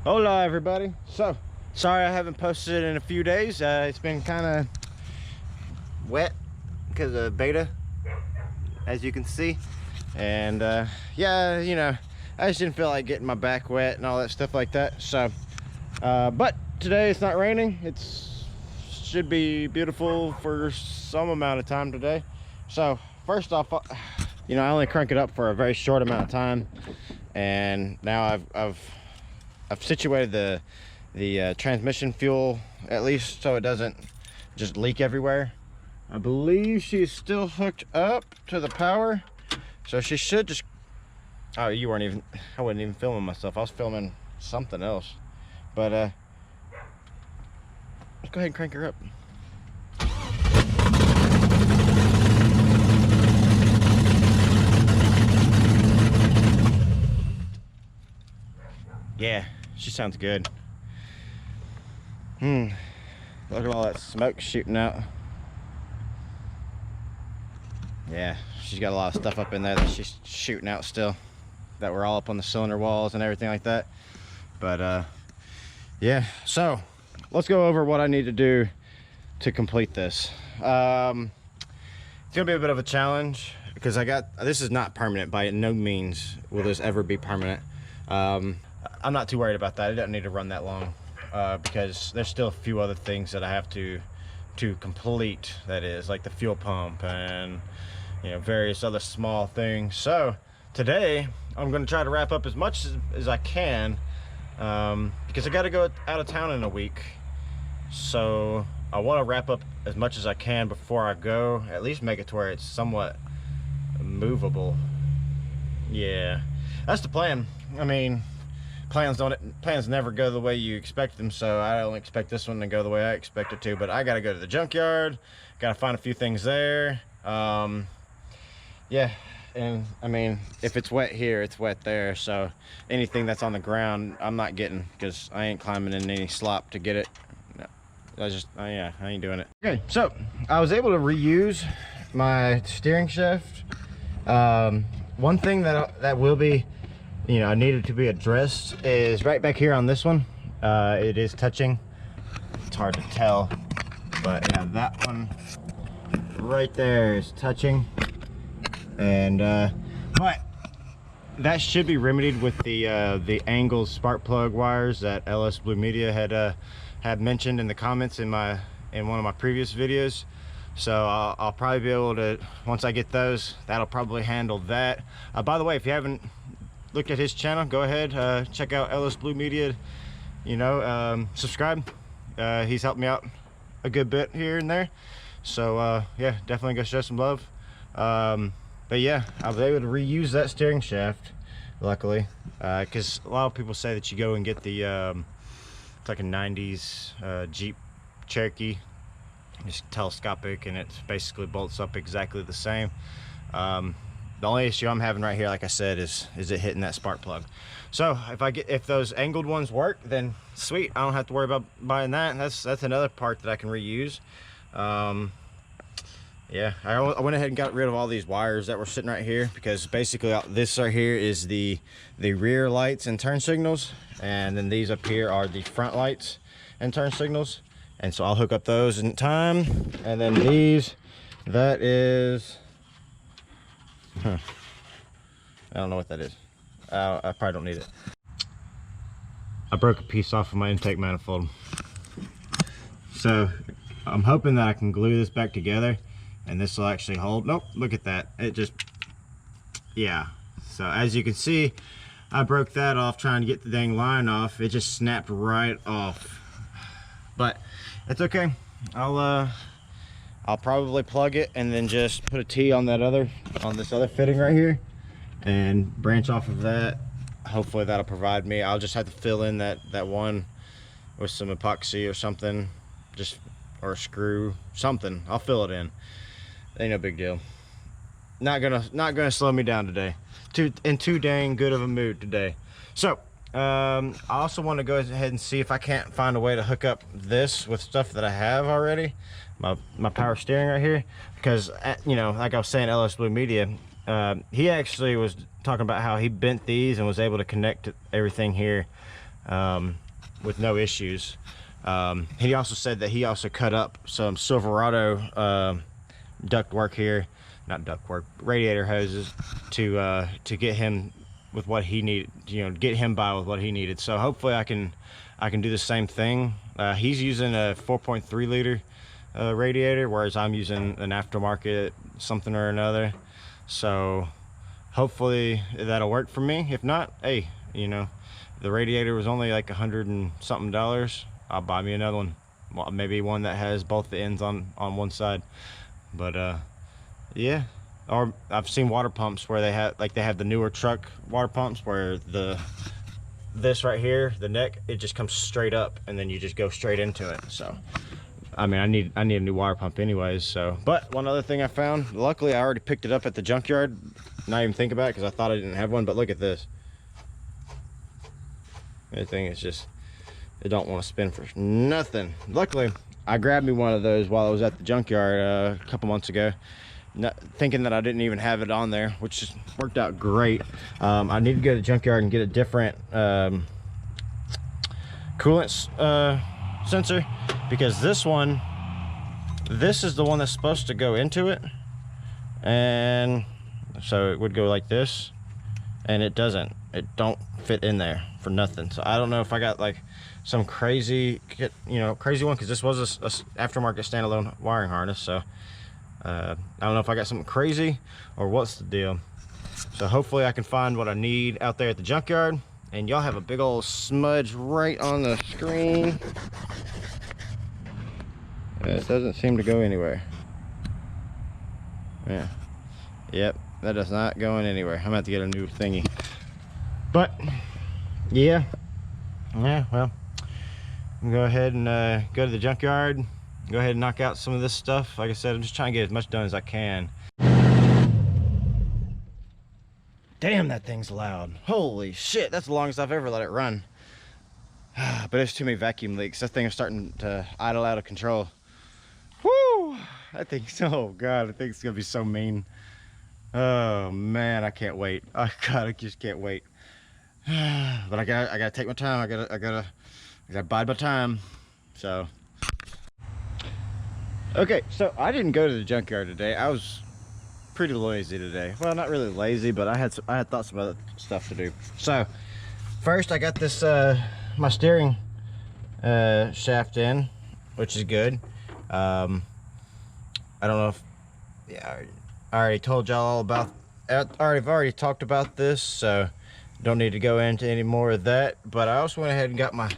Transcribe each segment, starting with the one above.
Hola everybody. So sorry I haven't posted in a few days. It's been kind of wet because of beta, as you can see, and yeah, you know, I just didn't feel like getting my back wet and all that stuff like that. So but today it's not raining. It's should be beautiful for some amount of time today. So first off, you know, I only crank it up for a very short amount of time, and now I've situated the transmission fuel, at least so it doesn't just leak everywhere. I believe she's still hooked up to the power, so she should just, oh, you weren't even, I wasn't even filming myself. I was filming something else. But let's go ahead and crank her up. Yeah, she sounds good. Look at all that smoke shooting out. Yeah, she's got a lot of stuff up in there that she's shooting out still, that we're all up on the cylinder walls and everything like that. But yeah, so let's go over what I need to do to complete this. It's gonna be a bit of a challenge because this is not permanent. By no means will this ever be permanent. I'm not too worried about that. It doesn't need to run that long because there's still a few other things that I have to complete, that is like the fuel pump and, you know, various other small things. So today I'm going to try to wrap up as much as I can because I got to go out of town in a week, so I want to wrap up as much as I can before I go, at least make it to where it's somewhat movable. Yeah, that's the plan. I mean, plans never go the way you expect them, so I don't expect this one to go the way I expect it to. But I gotta go to the junkyard, gotta find a few things there. Yeah, and I mean, if it's wet here, it's wet there, so anything that's on the ground I'm not getting, because I ain't climbing in any slop to get it. No, yeah, I ain't doing it. Okay, so I was able to reuse my steering shaft. One thing that will be, you know, I needed to be addressed is right back here on this one. It is touching. It's hard to tell, but yeah, that one right there is touching, and but that should be remedied with the angled spark plug wires that LS Blue Media had mentioned in the comments in one of my previous videos. So I'll probably be able to, once I get those, that'll probably handle that. By the way, if you haven't looked at his channel, go ahead, check out LS Blue Media, you know, subscribe. He's helped me out a good bit here and there, so yeah, definitely go show some love. But yeah, I was able to reuse that steering shaft, luckily, because a lot of people say that you go and get the it's like a 90s Jeep Cherokee. It's telescopic and it basically bolts up exactly the same. The only issue I'm having right here, like I said, is it hitting that spark plug. So if those angled ones work, then sweet, I don't have to worry about buying that. That's another part that I can reuse. Yeah, I went ahead and got rid of all these wires that were sitting right here, because basically this right here is the rear lights and turn signals, and then these up here are the front lights and turn signals. And so I'll hook up those in time, and then these, that is, I don't know what that is. I probably don't need it. I broke a piece off of my intake manifold, so I'm hoping that I can glue this back together and this will actually hold. Nope, look at that, it just, yeah. So as you can see, I broke that off trying to get the dang line off. It just snapped right off, but it's okay. I'll probably plug it and then just put a T on this other fitting right here and branch off of that. Hopefully that'll provide me. I'll just have to fill in that one with some epoxy or something, or a screw, something. I'll fill it in. Ain't no big deal. Not gonna slow me down today. In too dang good of a mood today. So I also want to go ahead and see if I can't find a way to hook up this with stuff that I have already, my power steering right here, because you know, like I was saying, LS Blue Media, he actually was talking about how he bent these and was able to connect everything here with no issues. He also said that he also cut up some Silverado ductwork here, not ductwork, radiator hoses to get him with what he needed, get him by with what he needed. So hopefully I can do the same thing. He's using a 4.3 liter radiator, whereas I'm using an aftermarket something or another. So hopefully that'll work for me. If not, hey, the radiator was only like $100 and something. I'll buy me another one. Well, maybe one that has both the ends on one side. But yeah. Or I've seen water pumps where they have the newer truck water pumps where this right here, the neck, it just comes straight up and then you just go straight into it. So I mean, I need a new water pump anyways. So, but one other thing I found, luckily I already picked it up at the junkyard. Not even think about it because I thought I didn't have one, but look at this. The thing is just, it don't want to spin for nothing. Luckily I grabbed me one of those while I was at the junkyard a couple months ago, thinking that I didn't even have it on there, which just worked out great. I need to go to the junkyard and get a different coolant sensor, because this is the one that's supposed to go into it, and so it would go like this, and it doesn't. It don't fit in there for nothing. So I don't know if I got like some crazy one, because this was a aftermarket standalone wiring harness. So I don't know if I got something crazy or what's the deal. So hopefully I can find what I need out there at the junkyard. And y'all have a big old smudge right on the screen. It doesn't seem to go anywhere. Yeah. Yep, that is not going anywhere. I'm gonna have to get a new thingy. But yeah, well, I'm gonna go ahead and go to the junkyard, go ahead and knock out some of this stuff. Like I said, I'm just trying to get as much done as I can. Damn, that thing's loud. Holy shit, that's the longest I've ever let it run. But there's too many vacuum leaks. That thing is starting to idle out of control. Whoo! That thing's, oh god, I think it's gonna be so mean. Oh man, I can't wait. Oh god, I just can't wait. But I gotta take my time. I gotta bide my time. So okay, so I didn't go to the junkyard today. I was pretty lazy today. Well, not really lazy, but I had thoughts of other stuff to do. So first I got this my steering shaft in, which is good. I don't know if, yeah, I already told y'all all about, I've already talked about this, so don't need to go into any more of that. But I also went ahead and got my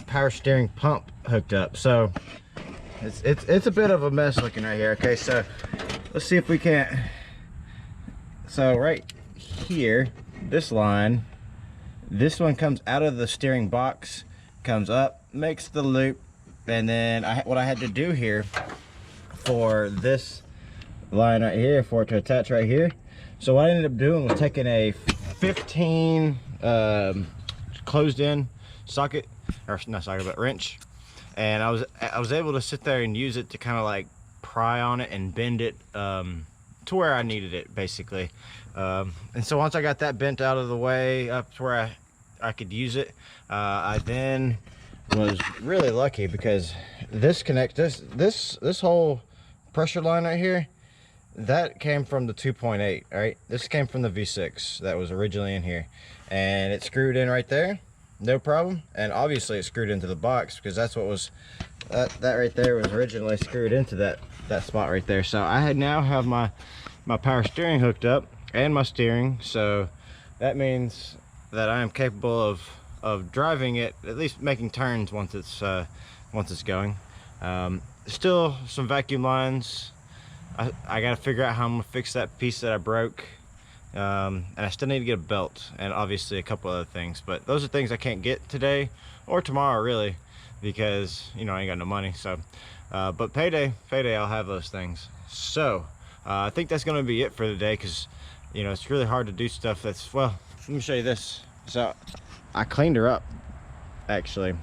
power steering pump hooked up. So it's a bit of a mess looking right here. Okay, so let's see if we can't. So right here, this line, this one comes out of the steering box, comes up, makes the loop, and then what I had to do here for this line right here, for it to attach right here. So what I ended up doing was taking a 15 closed in socket, or not socket, but wrench, and I was able to sit there and use it to kind of like pry on it and bend it to where I needed it, basically. And so once I got that bent out of the way up to where I could use it, I then was really lucky because this this whole pressure line right here, that came from the 2.8, right? This came from the V6 that was originally in here, and it screwed in right there, no problem. And obviously it screwed into the box because that's what was that right there was originally screwed into that spot right there. So I now have my power steering hooked up and my steering, so that means that I am capable of driving it, at least making turns once it's going. Still some vacuum lines. I gotta figure out how I'm gonna fix that piece that I broke, and I still need to get a belt and obviously a couple other things, but those are things I can't get today or tomorrow really, because I ain't got no money. So but payday I'll have those things. So I think that's gonna be it for today, because it's really hard to do stuff that's, well, let me show you this. So I cleaned her up actually,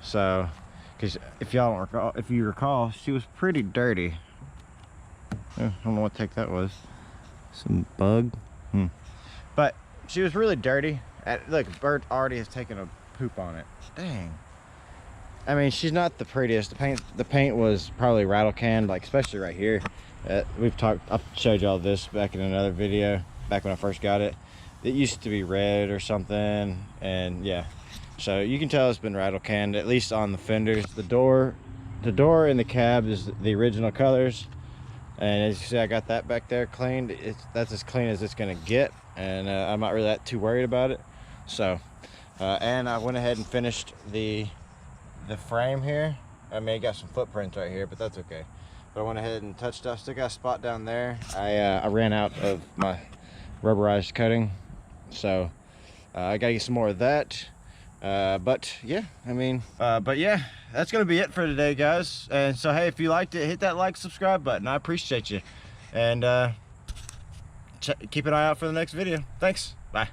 so because if you recall, she was pretty dirty. I don't know what the heck that was. Some bug. But she was really dirty. Look, Bert already has taken a poop on it. Dang. I mean, she's not the prettiest. The paint was probably rattle canned, like especially right here. I've showed y'all this back in another video, back when I first got it. It used to be red or something, and yeah. So you can tell it's been rattle canned, at least on the fenders. The door and the cab is the original colors. And as you see, I got that back there cleaned. That's as clean as it's gonna get, and I'm not really too worried about it. So, and I went ahead and finished the frame here. I mean, it got some footprints right here, but that's okay. But I went ahead and touched up. Still got a spot down there. I ran out of my rubberized coating, so I gotta get some more of that. But yeah, I mean, but yeah, that's gonna be it for today, guys. And so hey, if you liked it, hit that like, subscribe button. I appreciate you. And keep an eye out for the next video. Thanks. Bye.